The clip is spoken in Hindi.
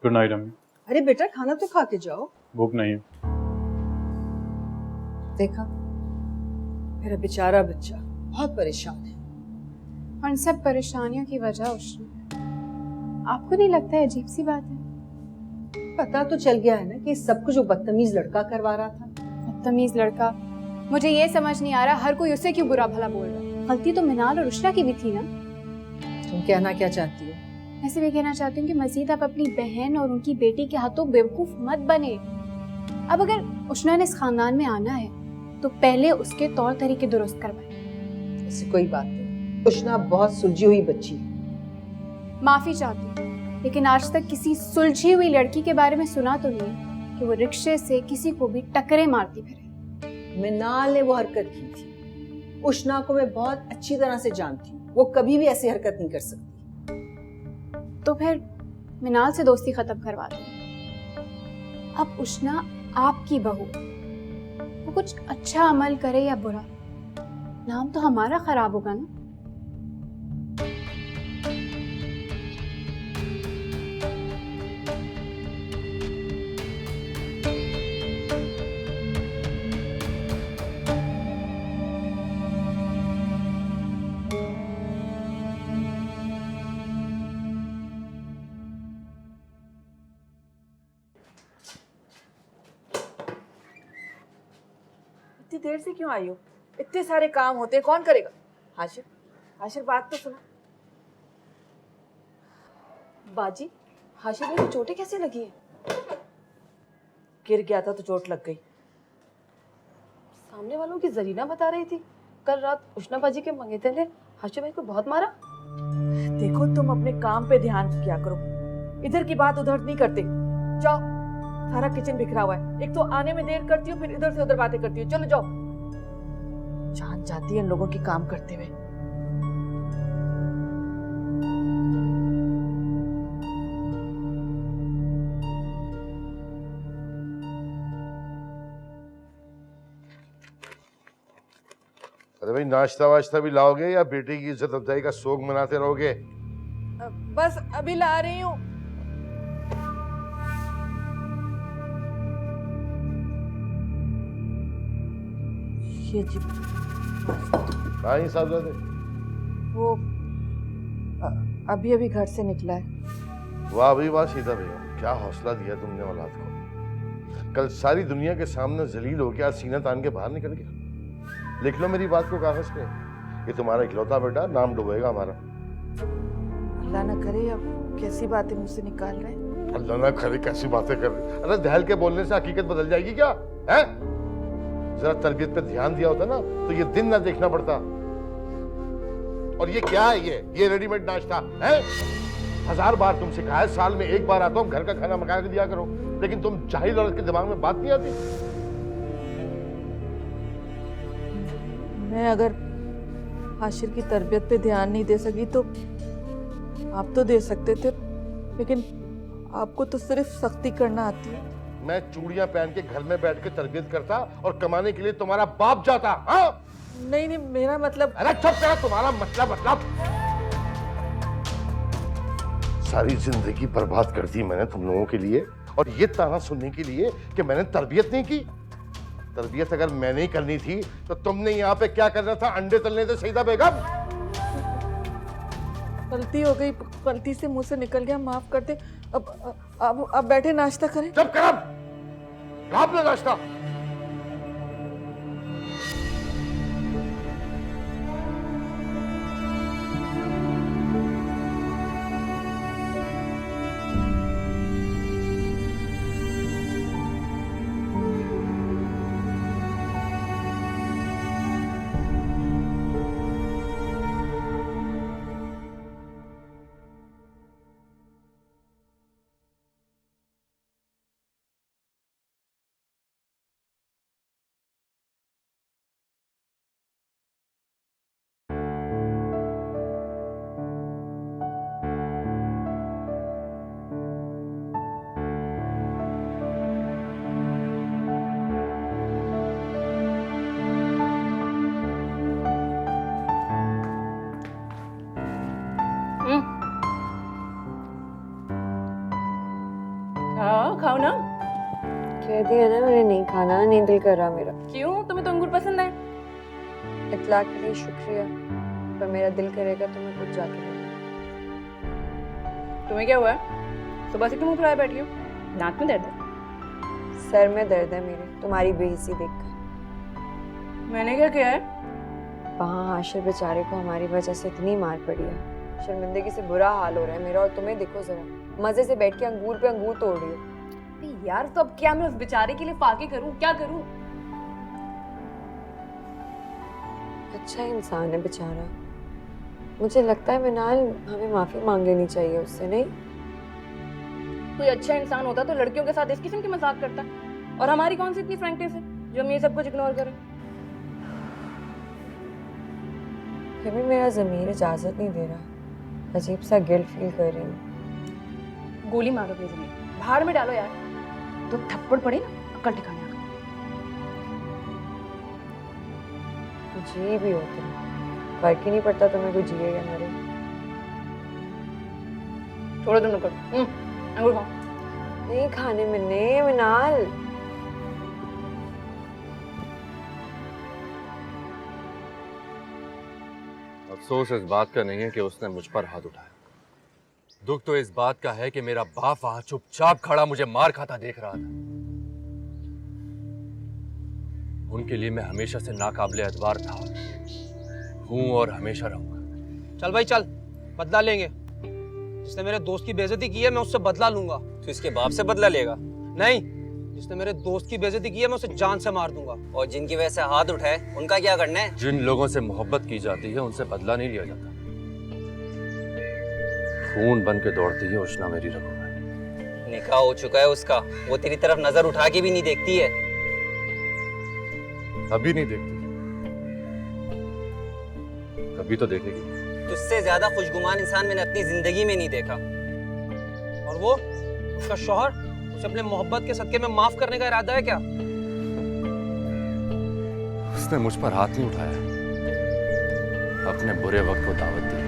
गुड नाइट अम्मी। अरे बेटा खाना तो खा के जाओ। भूख नहीं है। देखा, मेरा बेचारा बच्चा बहुत परेशान है। और इन सब परेशानियों की वजह उष्णा है। आपको नहीं लगता है अजीब सी बात है? पता तो चल गया है ना कि सब कुछ वो बदतमीज लड़का करवा रहा था। बदतमीज लड़का? मुझे ये समझ नहीं आ रहा हर कोई उसे क्यों बुरा भला बोल रहा है। गलती तो मिनाल और उष्णा की भी थी ना। तुम कहना क्या चाहती हो? मैं सिर्फ ये कहना चाहती हूँ कि मजीद आप अपनी बहन और उनकी बेटी के हाथों बेवकूफ मत बने। अब अगर उष्णा ने इस खानदान में आना है तो पहले उसके तौर तरीके दुरुस्त करवाएं। ऐसी कोई बात नहीं, उष्णा बहुत सुलझी हुई बच्ची है। माफी चाहती हूँ, लेकिन आज तक किसी सुलझी हुई लड़की के बारे में सुना तो नहीं कि वो रिक्शे से किसी को भी टक्करे मारती फिरे। मिनाल ने वो हरकत की थी। उष्णा को मैं बहुत अच्छी तरह से जानती हूँ, वो कभी भी ऐसी हरकत नहीं कर सकती। तो फिर मिनाल से दोस्ती खत्म करवा दो। अब उष्णा आपकी बहू, वो कुछ अच्छा अमल करे या बुरा, नाम तो हमारा खराब होगा ना। इतनी देर से क्यों आई हो? इतने सारे काम होते हैं, कौन करेगा? हाशिर, हाशिर बात तो सुनो। बाजी, हाशिर भाई को चोटें कैसे लगी हैं? गिर गया था तो चोट लग गई। सामने वालों की जरीना बता रही थी कल रात उष्णा बाजी के मंगेतर ने हाशिर भाई को बहुत मारा। देखो तुम अपने काम पे ध्यान किया करो, इधर की बात उधर नहीं करते। जाओ, सारा किचन बिखरा हुआ है। एक तो आने में देर करती हो, फिर इधर से उधर बातें करती हो। चलो जाओ। जान जाती है इन लोगों की काम करते हुए। अरे भाई, नाश्ता वाश्ता भी लाओगे या बेटी की इज्जत अफजाई का शोक मनाते रहोगे? बस अभी ला रही हूँ। ये जी हाँ ही साहबजादे। वो अभी अभी घर से निकला है। वाह भाई वाह सीता भैया, क्या हौसला दिया तुमने औलाद को। कल सारी दुनिया के सामने जलील हो गया, सीना तान के बाहर निकल गया। लिख लो मेरी बात को कागज पे, ये तुम्हारा इकलौता बेटा नाम डुबेगा हमारा। अल्लाह ना करे अब कैसी बातें मुझसे निकाल रहे हैं। अल्लाह ना करे कैसी बातें कर रहे। अरे दहल के बोलने से हकीकत बदल जाएगी क्या है? जरा तरबियत पे ध्यान दिया होता ना तो ये दिन ना देखना पड़ता। और ये क्या है? ये रेडीमेड नाश्ता है? 1000 बार तुमसे कहा है साल में एक बार आता हूं, घर का खाना मंगा के दिया करो, लेकिन तुम जाहिल औरत के दिमाग में बात नहीं आती। मैं अगर हाशिर की तरबियत पे ध्यान नहीं दे सकी तो आप तो दे सकते थे, लेकिन आपको तो सिर्फ सख्ती करना आती है। मैं चूड़ियां पहन के घर में बैठ के तरबियत करता और कमाने के लिए तुम्हारा बाप जाता। हाँ? नहीं नहीं, मेरा मतलब। अरे चुप करो, तुम्हारा मतलब सारी जिंदगी बर्बाद कर दी मैंने तुम लोगों के लिए, और ये ताना सुनने के लिए कि मैंने तरबियत नहीं की। तरबियत अगर मैंने ही करनी थी तो तुमने यहाँ पे क्या करना था? अंडे तलने थे सईदा बेगम। गलती हो गई, गलती से मुंह से निकल गया, माफ कर दे। अब बैठे नाश्ता करें। चुप कर, आप लो नाश्ता। नहीं खाना, नहीं दिल कर रहा मेरा। क्यों, तुम्हें तो अंगूर पसंद है? इतला के लिए शुक्रिया, पर मेरा दिल करेगा तो मैं खुद जाके लूंगी। तुम्हें क्या हुआ है? सुबह से क्यों मुंह फुलाए बैठी हो? दांत में दर्द है? सर में दर्द है मेरे, तुम्हारी बेइज्जती देखकर। मैंने क्या किया है? वहाँ हाशिर बेचारे को हमारी वजह से इतनी मार पड़ी है, शर्मिंदगी से बुरा हाल हो रहा है मेरा। और तुम्हें देखो जरा, मजे से बैठ के अंगूर पे अंगूर तोड़ रही हो। यार तो अब क्या मैं उस बेचारे के लिए फाके करूं? क्या करूं? अच्छा इंसान है बेचारा। मुझे लगता है मिनाल, हमें माफी मांग लेनी चाहिए उससे, नहीं? कोई अच्छा इंसान होता तो लड़कियों के साथ इस किस्म की मजाक करता। और हमारी कौन सी इतनी फ्रैंकनेस है जो हम ये सब कुछ इग्नोर करें? फिर भी मेरा ज़मीर इजाजत नहीं दे रहा, अजीब सा गिल्ट फील कर रही हूँ। गोली मारो अपनी जमीन, भाड़ में डालो यार। तो थप्पड़ पड़े ना, अक्ल ठिकाने आ गई। जी भी होता फर्क ही नहीं पड़ता तुम्हें कोई जिए या मरे। छोड़ो तुम लोग, अंगूर खाओ। नहीं खाने मिलने मिनाल। अफसोस इस बात का नहीं है कि उसने मुझ पर हाथ उठाया। दुख तो इस बात का है कि मेरा बाप वहां चुपचाप खड़ा मुझे मार खाता देख रहा था। उनके लिए मैं हमेशा से नाकाबिले एतबार था, हूं और हमेशा रहूंगा। चल भाई चल, बदला लेंगे। जिसने मेरे दोस्त की बेइज्जती की है मैं उससे बदला लूंगा। तो इसके बाप से बदला लेगा? नहीं, जिसने मेरे दोस्त की बेइज्जती की है मैं उसे जान से मार दूंगा। और जिनकी वजह से हाथ उठाए उनका क्या करना है? जिन लोगों से मोहब्बत की जाती है उनसे बदला नहीं लिया जाता। खून बन के दौड़ती है उष्णा मेरी रगों में। निकाह हो चुका है उसका, वो तेरी तरफ नजर उठा के भी नहीं देखती है। अभी नहीं देखती, कभी तो देखेगी। तुझसे ज्यादा खुशगुमान इंसान मैंने अपनी जिंदगी में नहीं देखा। और वो उसका शौहर, उसे अपने मोहब्बत के सदके में माफ करने का इरादा है क्या? उसने मुझ पर हाथ नहीं उठाया, अपने बुरे वक्त को दावत दी।